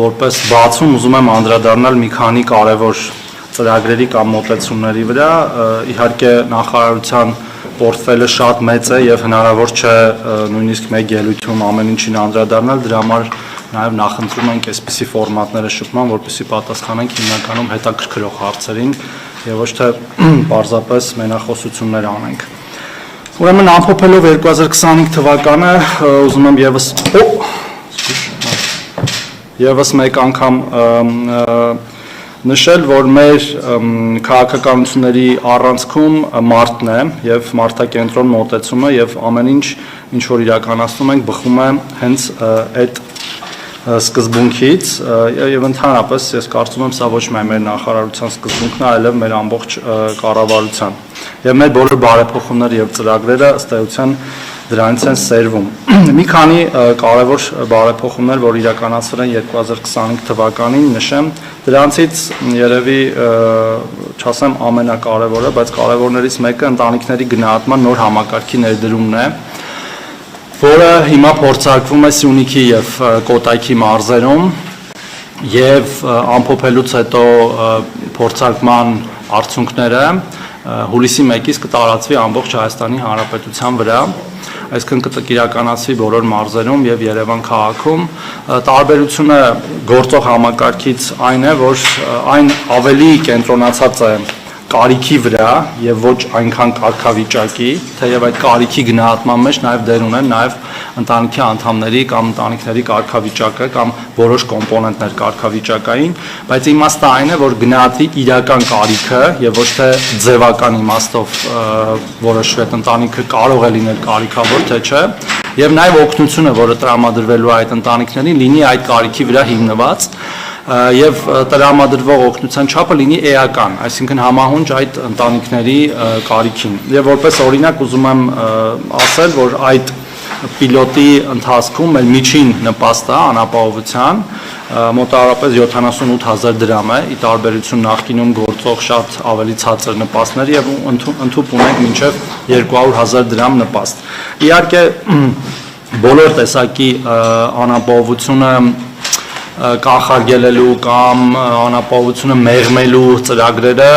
որպես բացում ուզում եմ անդրադառնալ մի քանի կարևոր ծրագրերի կամ մոտեցումների վրա, իհարկե նախարարության պորտֆելը շատ մեծ է եւ հնարավոր չէ նույնիսկ մեկ ելույթում ամեն ինչին անդրադառնալ, դրա համար նաեւ նախընտրում ենք այսպիսի ֆորմատները շփման, որպեսզի պատասխանենք հիմնականում հետաքրքրող հարցերին եւ ոչ թե պարզապես մենախոսություններ անենք։ Ուրեմն ամփոփելով 2025 թվականը ուզում եմ եւս մեկ անգամ նշել, որ մեր քաղաքականությունների առանցքում մարդն է եւ մարդակենտրոն մոտեցումը եւ ամեն ինչ որ իրականացնում ենք բխում է հենց այդ սկզբունքից եւ ընդհանրապես ես կարծում եմ սա ոչ միայն մեր նախարարության սկզբունքն է, այլև մեր ամբողջ կառավարության եւ մեր բոլոր բարեփոխումները եւ ծրագրերը ըստ էության դրանից են սերվում։ Մի քանի կարևոր բարեփոխումներ, որ իրականացվել են 2025 թվականին, նշեմ, դրանցից երևի չասեմ ամենակարևորը, բայց կարևորներից մեկը ընտանիքների գնահատման նոր համակարգի ներդրումն է, որը հիմա փորձարկվում է Սյունիքի եւ Կոտայքի մարզերում եւ ամփոփելուց հետո փորձարկման արդյունքները հուլիսի 1-ից կտարածվի ամբողջ Հայաստանի Հանրապետության վրա, այսինքն կիրականացվի բոլոր մարզերում եւ Երևան քաղաքում։ Տարբերությունը գործող համակարգից այն է, որ այն ավելի կենտրոնացած է կարիքի վրա եւ ոչ այնքան կարգավիճակի, թեև այդ կարիքի գնահատման մեջ նաեւ դեր ունեն նաեւ ընտանիքի անդամների կամ ընտանիքների կարգավիճակը կամ որոշ կոմպոնենտներ կարգավիճակային, բայց իմաստը այն է, որ գնահատվի իրական կարիքը եւ ոչ թե ձևական իմաստով որոշվի այդ ընտանիքը կարող է լինել կարիքավոր, թե չէ, եւ նաեւ օգնությունը, որը տրամադրվելու է այդ ընտանիքներին, լինի այդ կարիքի վրա հիմնված եւ տրամադրվող օգնության չափը լինի էական, այսինքն համահունչ այդ ընտանիքների կարիքին։ Եվ որպես օրինակ ուզում եմ ասել, որ այդ պիլոտի ընթացքում մեր միջին նպաստը անապահովության մոտավորապես 78000 դրամ է, ի տարբերություն նախկինում գործող շատ ավելի ցածր նպաստների եւ ընդհանուր ունենք մինչեւ 200000 դրամ նպաստ։ Իհարկե բոլոր տեսակի անապահովությունը կանխարգելելու կամ անապահովությունը մեղմելու ծրագրերը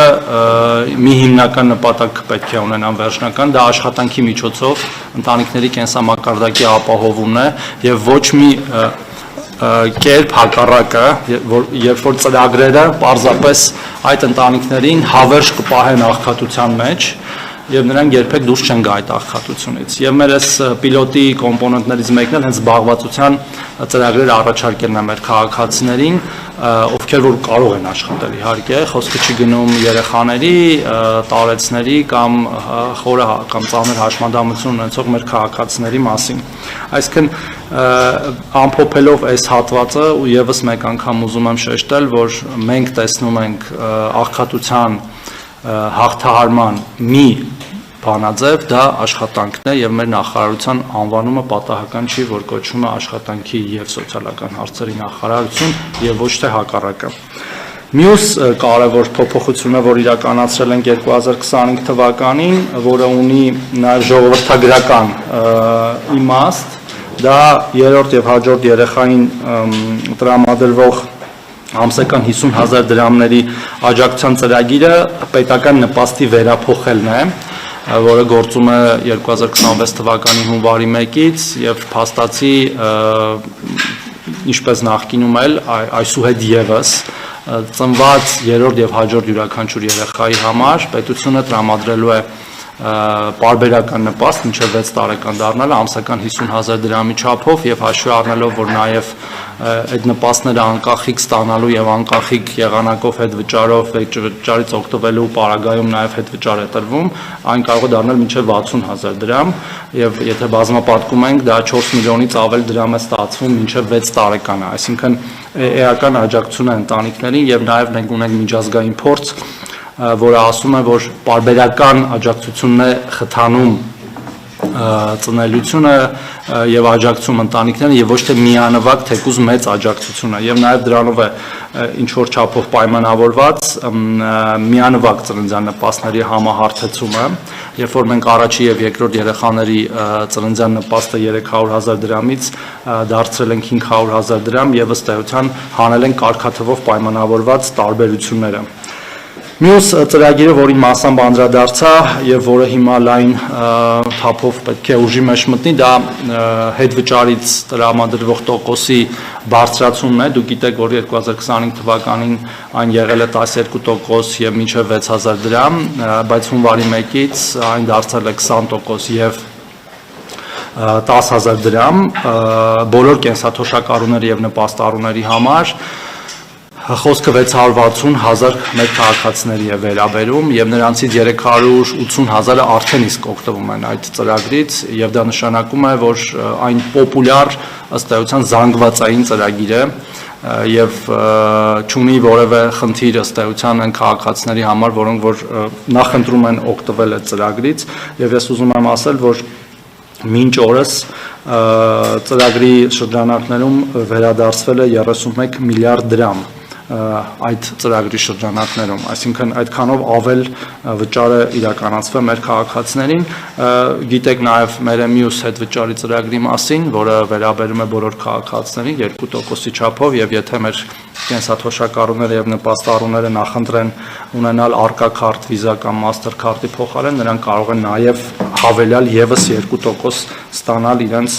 մի հիմնական նպատակ պետք է ունենան վերջնական, դա աշխատանքի միջոցով ընտանիքների կենսամակարդակի ապահովումն է եւ ոչ մի կերպ հակառակը, երբ որ ծրագրերը պարզապես այդ ընտանիքներին հավերժ կպահեն աղքատության մեջ եւ նրանք երբեք դուրս չեն գա այդ աղքատությունից։ Եվ մեր այս պիլոտի կոմպոնենտներից մեկն էլ հենց զբաղվածության ծրագրեր առաջարկելն է մեր քաղաքացիներին, ովքեր որ կարող են աշխատել, իհարկե, խոսքը չի գնում երեխաների, տարեցների կամ խորը կամ ծանր հաշմանդամություն ունեցող մեր քաղաքացիների մասին։ Այսինքն ամփոփելով այս հատվածը ու եւս մեկ անգամ ուզում եմ շեշտել, որ մենք տեսնում ենք աղքատության հաղթահարման մի բանաձև, դա աշխատանքն է եւ մեր նախարարության անվանումը պատահական չի, որ կոչվում է աշխատանքի եւ սոցիալական հարցերի նախարարություն եւ ոչ թե հակառակը։ Մյուս կարևոր փոփոխությունը, որ իրականացրել ենք 2025 թվականին, որը ունի նաեւ ժողովրդագրական իմաստ, դա երրորդ եւ հաջորդ երեխային տրամադրվող ամսական 50000 դրամների աջակցության ծրագիրը պետական նպաստի վերափոխելն է, որը գործում է 2026 թվականի հունվարի 1-ից եւ փաստացի ինչպես նախկինում էլ այսուհետ եւս ծնված երրորդ եւ հաջորդ յուրաքանչյուր երեխայի համար պետությունը տրամադրելու է պարբերական նպաստ մինչև 6 տարեկան դառնալը ամսական 50000 դրամի չափով եւ հաշվի առնելով, որ նաեւ այդ նպաստները անկախիկ ստանալու եւ անկախիկ եղանակով հետվճարով վճարից օգտվելու պարագայում նաեւ հետվճար է տրվում, այն կարող է դառնալ մինչև 60000 դրամ եւ եթե բազմապատկում ենք, դա 4 միլիոնից ավել դրամ է ստացվում մինչև 6 տարեկանը, այսինքն էական աջակցություն է ընտանիքներին եւ նաեւ մենք ունենք միջազգային փորձ, որը ասում է, որ պարբերական աջակցությունն է խթանում ծնելիությունը եւ աջակցում ընտանիքներին եւ ոչ թե միանվագ թեկուզ մեծ աջակցությունը եւ նաեւ դրանով է ինչ որ չափով պայմանավորված միանվագ ծննդյան նպաստների համահարթեցումը, երբ որ մենք առաջի եւ երկրորդ երեխաների ծննդյան նպաստը 300,000 դրամից դարձրել ենք 500,000 դրամ եւ ըստ էության հանել ենք կարգաթվով պայմանավորված տարբերությունները։ Մյուս ծրագիրը, որին մասամբ անդրադարձա եւ որը հիմա լայն թափով պետք է ուժի մեջ մտնի, դա հետվճարից տրամադրվող տոկոսի բարձրացումն է։ Դուք գիտեք, որ 2025 թվականին այն եղել է 12% եւ մինչեւ 6,000 դրամ, բայց հունվարի 1-ից այն դարձել է 20% եւ 10,000 դրամ բոլոր կենսաթոշակառուների եւ նպաստառուների համար։ Խոսքը 660,000 մեր քաղաքացիների է վերաբերում եւ նրանցից 380,000-ը արդեն իսկ օգտվում են այդ ծրագրից եւ դա նշանակում է, որ այն պոպուլյար ըստ էության զանգվածային ծրագիր է եւ չունի որևէ խնդիր ըստ էության այն քաղաքացիների համար, որոնք որ նախընտրում են օգտվել այդ ծրագրից եւ ես ուզում եմ ասել, որ մինչ օրս ծրագրի շրջանակներում վերադարձվել է 31 միլիարդ դրամ այդ ծրագրի շրջանակներում, այսինքն այդքանով ավել վճարը իրականացվել մեր քաղաքացիներին, գիտեք նաև մեր մյուս հետ վճարի ծրագրի մասին, որը վերաբերում է բոլոր քաղաքացիներին 2%-ի չափով եւ եթե մեր կենսաթոշակառուները եւ նպաստառուները նախընտրեն ունենալ արկա քարտ, վիզա կամ մաստեր քարտի փոխարեն, նրանք կարող են նաև հավելյալ եւս 2% ստանալ իրենց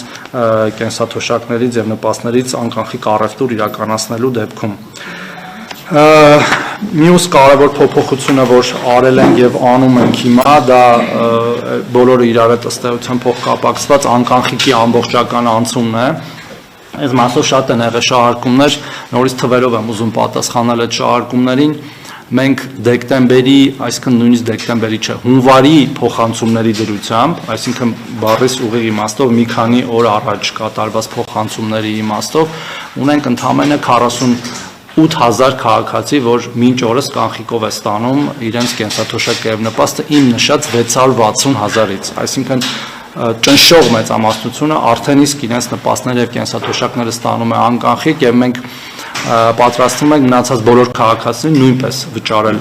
կենսաթոշակներից եւ նպաստներից անկանխիկ առևտուր իրականացնելու դեպքում։ Մյուս կարևոր փոփոխությունը, որ արել ենք եւ անում ենք հիմա, դա բոլորը իրար հետ ըստ էության փոխկապակցված անկանխիկի ամբողջական անցումն է։ Այս մասով շատ են եղել շահարկումներ, նորից թվերով եմ ուզում պատասխանել այդ շահարկումներին։ Մենք դեկտեմբերի, այսինքն նույնիսկ դեկտեմբերի չէ, հունվարի փոխանցումների դրությամբ, այսինքն բառիս ուղիղ իմաստով մի քանի օր առաջ կատարված փոխանցումների իմաստով ունենք ընդամենը 48,000 քաղաքացի, որ մինչ օրս կանխիկով է ստանում իրենց կենսաթոշակը եւ նպաստը իմ նշած 660,000-ից, այսինքն ճնշող մեծամասնությունը արդեն իսկ իրենց նպաստները եւ կենսաթոշակները ստանում է անկանխիկ եւ մենք պատրաստվում ենք մնացած բոլոր քաղաքացիներին նույնպես վճարել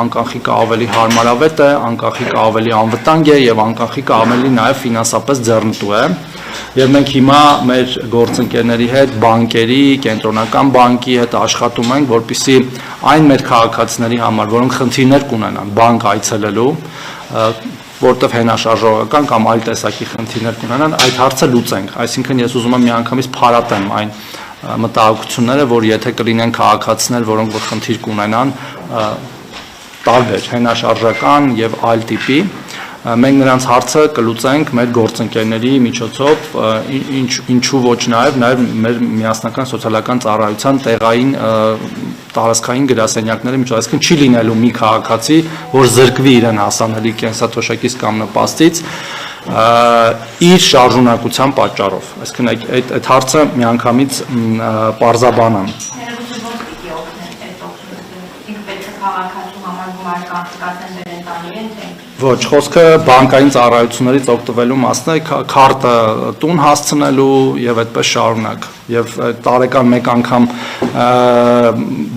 անկանխիկը ավելի հարմարավետ է, անկանխիկը ավելի անվտանգ է եւ անկանխիկը ավելի նաեւ ֆինանսապես ձեռնտու է։ Եվ մենք հիմա մեր գործընկերների հետ, բանկերի, կենտրոնական բանկի հետ աշխատում ենք, որպեսզի այն մեր քաղաքացիների համար, որոնք խնդիրներ կունենան բանկ այցելելու, որտեղ հենաշարժողական կամ այլ տեսակի խնդիրներ կունենան, այդ հարցը լուծենք։ Այսինքն ես ուզում եմ միանգամից փարատեմ այն մտահոգությունները, որ եթե կլինեն քաղաքացիներ, որոնք որ խնդիր կունենան, տարբեր հենաշարժական եւ այլ տիպի, մենք նրանց հարցը կլուծենք մեր գործընկերների միջոցով, ինչու ոչ նաև մեր միասնական սոցիալական ծառայության տեղային տարածքային գրասենյակների միջոցով, այսինքն չի լինելու մի քաղաքացի, որ զրկվի իրեն հասանելի կենսաթոշակից կամ նպաստից իր շարժունակության պատճառով, այսինքն այդ հարցը միանգամից պարզաբանան։ Ոչ, խոսքը բանկային ծառայություններից օգտվելու մասն է, քարտը տուն հասցնելու եւ այդպես շարունակ։ Եվ տարեկան մեկ անգամ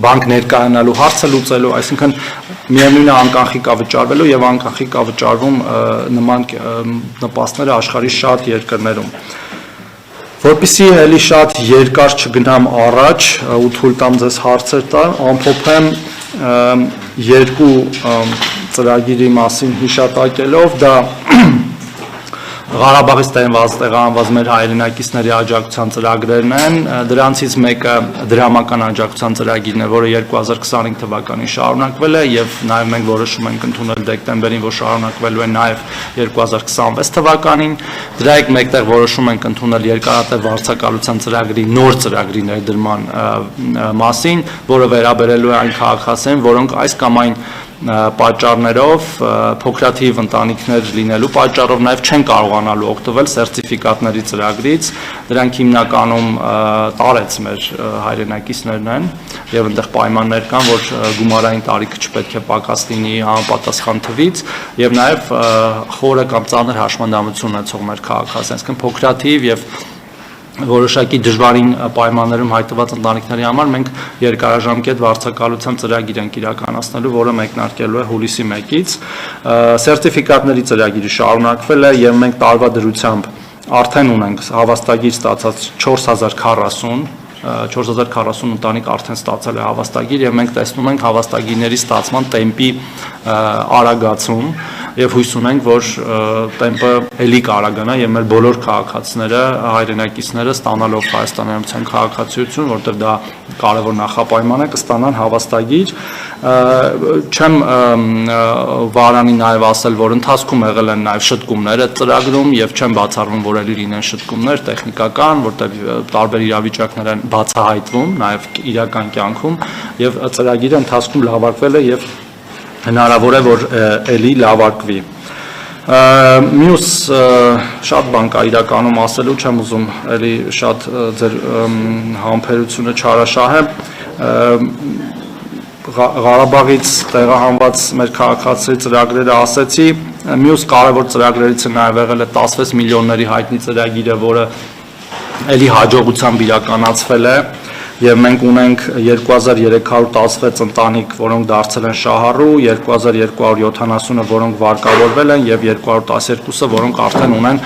բանկ ներկայանալու հարցը լուծելու, այսինքն միևնույն է անկանխիկ վճարվելու եւ անկանխիկ վճարվում նման նպաստները աշխարհի շատ երկրներում։ Որպեսզի էլի շատ երկար չգնամ առաջ ու թույլ տամ ձեզ հարցեր տալ, ամփոփեմ երկու ծրագիրի մասին հիշատակելով, դա Ղարաբաղից տեղահանված մեր հայրենակիցների աջակցության ծրագրերն են, դրանցից մեկը դրամական աջակցության ծրագիրն է, որը 2025 թվականին շարունակվել է եւ նաեւ մենք որոշում ենք ընդունել դեկտեմբերին, որ շարունակվելու է նաեւ 2026 թվականին, դրա հետ մեկտեղ որոշում ենք ընդունել երկարատև վարձակալության ծրագրի նոր ծրագրի ներդրման մասին, որը վերաբերելու է այն քաղաքացիներին, որոնք այս կամ այն պատճառներով փոքրաթիվ ընտանիքներ լինելու պատճառով նաև չեն կարողանալու օգտվել սերտիֆիկատների ծրագրից, դրանք հիմնականում տարեց մեր հայրենակիցներն են եւ այնտեղ պայմաններ կան, որ գումարային տարիքը չպետք է պակաս լինի համապատասխան թվից եւ նաև խորը կամ ծանր հաշմանդամություն ունեցող մեր քաղաքացիներ, այսինքն փոքրաթիվ եւ որոշակի դժվարին պայմաններում հայտնված ընտանիքների համար մենք երկարաժամկետ վարձակալության ծրագիր ենք իրականացնելու, որը մեկնարկելու է հուլիսի 1-ից։ Սերտիֆիկատների ծրագիրը շարունակվել է եւ մենք տարվա դրությամբ արդեն ունենք հավաստագիր ստացած 4040 ընտանիք արդեն ստացել է հավաստագիր եւ մենք տեսնում ենք հավաստագիրների ստացման տեմպի արագացում եւ հույս ունենք, որ տեմպը ելի կարագանա եւ մեր բոլոր քաղաքացիները, հայրենակիցները ստանալով Հայաստանի Հանրապետության քաղաքացիություն, որտեղ դա կարևոր նախապայման է, կստանան հավաստագիր։ Չեմ վարանի նաեւ ասել, որ ընթացքում եղել են նաեւ շտկումներ այդ ծրագրում եւ չեմ բացառվում, որ ելի լինեն շտկումներ տեխնիկական, որտեղ տարբեր իրավիճակներ են բացահայտվում նաեւ իրական կյանքում եւ ծրագիրը ընթացքում լավարկվել է եւ հնարավոր է, որ էլի լավարկվի։ Մյուս շատ բան կա իրականում ասելու, չեմ ուզում էլի շատ ձեր համբերությունը չարաշահեմ։ Ղարաբաղից տեղահանված մեր քաղաքացիների ծրագրերը ասեցի, մյուս կարևոր ծրագրերից նաև եղել է 16 միլիոնների հայտնի ծրագիրը, որը էլի հաջողությամբ իրականացվել է եւ մենք ունենք 2316 ընտանիք, որոնք դարձել են շահառու, 2270-ը, որոնք վարկավորվել են եւ 212-ը, որոնք արդեն ունեն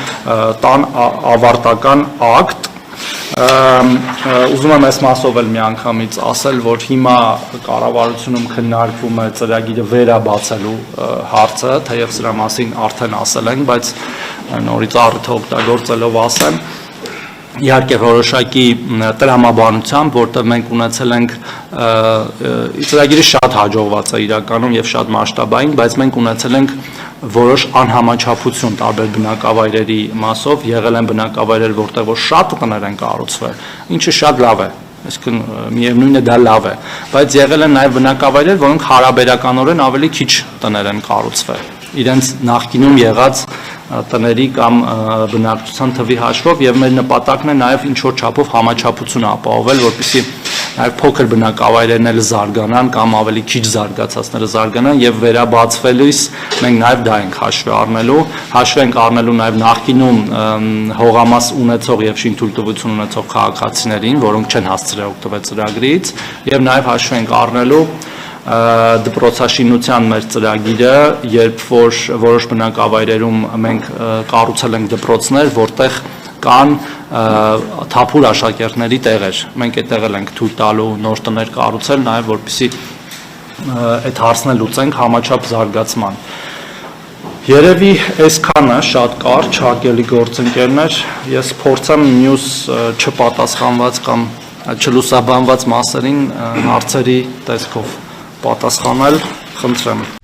տան ավարտական ակտ։ Ուզում եմ այս մասով էլ միանգամից ասել, որ հիմա կառավարությունում քննարկվում է ծրագիրը վերաբացելու հարցը, թեև սրա մասին արդեն ասել ենք, բայց նորից առիթը օգտագործելով ասեմ, իհարկե որոշակի տրամաբանությամբ, որտեղ մենք ունեցել ենք ծրագիրը շատ հաջողված է իրականում եւ շատ մասշտաբային, բայց մենք ունեցել ենք որոշ անհամաչափություն տարբեր բնակավայրերի մասով, եղել են բնակավայրեր, որտեղ որ շատ տներ են կառուցվել, ինչը շատ լավ է, այսինքն միևնույնն է դա լավ է, բայց եղել են նաեւ բնակավայրեր, որոնք հարաբերականորեն ավելի քիչ տներ են կառուցվել, իրենց նախկինում եղած տների կամ բնակչության թվի հաշվով եւ մեր նպատակն է նաեւ ինչ որ չափով համաչափություն ապահովել, որպեսզի նաեւ փոքր բնակավայրերն էլ զարգանան կամ ավելի քիչ զարգացածները զարգանան եւ վերաբացվելիս մենք նաեւ դա ենք հաշվի առնելու նաեւ նախկինում հողամաս ունեցող եւ շինթույլտվություն ունեցող քաղաքացիներին, որոնք չեն հասցրել օգտվել ծրագրից եւ նաեւ հաշվի ենք առնելու դպրոցաշինության մեր ծրագիրը, երբ որ որոշ բնակավայրերում մենք կառուցել ենք դպրոցներ, որտեղ կան թափուր աշակերտների տեղեր։ Մենք այդտեղ ենք թույլ տալու նոր տներ կառուցել, նաև որպեսզի այդ հարցն լուծենք համաչափ զարգացման։ Երևի այսքանը շատ կարճ, հարգելի գործընկերներ, ես փորձեմ մյուս չպատասխանված կամ չլուսաբանված մասերին հարցերի տեսքով պատասխանել, խնդրեմ։